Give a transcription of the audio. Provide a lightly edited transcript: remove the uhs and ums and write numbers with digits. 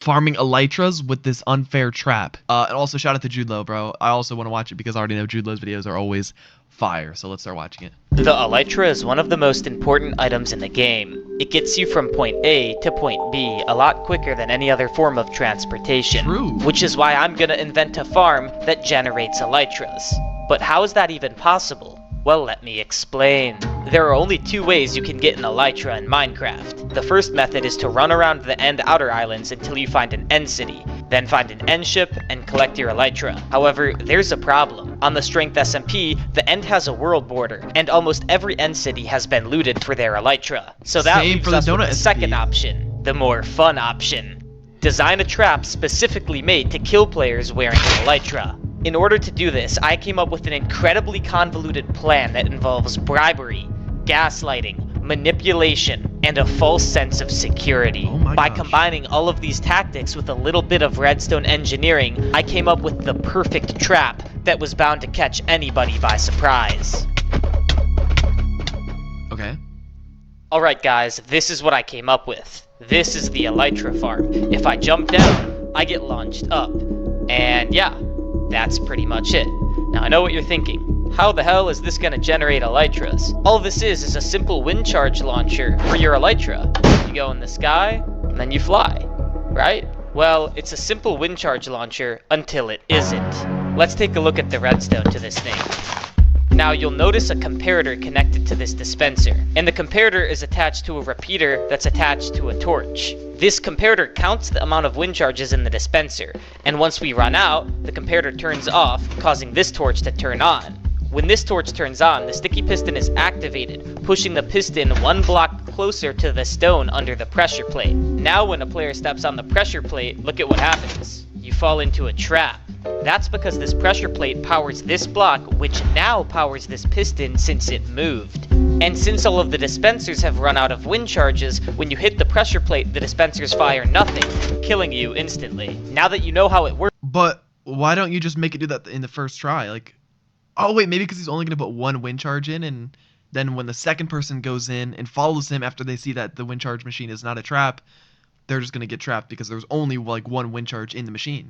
farming elytras with this unfair trap. And also shout out to Jude Law, bro. I also want to watch it because I already know Jude Law's videos are always fire. So let's start watching it. The elytra is one of the most important items in the game. It gets you from point A to point B a lot quicker than any other form of transportation. True. Which is why I'm gonna invent a farm that generates elytras. But how is that even possible? Well, let me explain. There are only two ways you can get an elytra in Minecraft. The first method is to run around the end outer islands until you find an end city, then find an end ship and collect your elytra. However, there's a problem. On the Strength SMP, the end has a world border, and almost every end city has been looted for their elytra. So that Same leaves for the us with Donut the second SMP. option, the more fun option. Design a trap specifically made to kill players wearing an elytra. In order to do this, I came up with an incredibly convoluted plan that involves bribery, gaslighting, manipulation, and a false sense of security. Oh my By gosh. combining all of these tactics with a little bit of redstone engineering, I came up with the perfect trap that was bound to catch anybody by surprise. Okay. Alright guys, this is what I came up with. This is the elytra farm. If I jump down, I get launched up. And yeah, that's pretty much it. Now I know what you're thinking. How the hell is this gonna generate elytras? All this is a simple wind charge launcher for your elytra. You go in the sky, and then you fly, right? Well, it's a simple wind charge launcher until it isn't. Let's take a look at the redstone to this thing. Now you'll notice a comparator connected to this dispenser, and the comparator is attached to a repeater that's attached to a torch. This comparator counts the amount of wind charges in the dispenser, and once we run out, the comparator turns off, causing this torch to turn on. When this torch turns on, the sticky piston is activated, pushing the piston one block closer to the stone under the pressure plate. Now when a player steps on the pressure plate, look at what happens. You fall into a trap. That's because this pressure plate powers this block, which now powers this piston since it moved. And since all of the dispensers have run out of wind charges, when you hit the pressure plate, the dispensers fire nothing, killing you instantly. Now that you know how it works. But why don't you just make it do that in the first try? Like, oh wait, maybe because he's only gonna put one wind charge in, and then when the second person goes in and follows him after they see that the wind charge machine is not a trap, they're just gonna get trapped because there's only like one wind charge in the machine.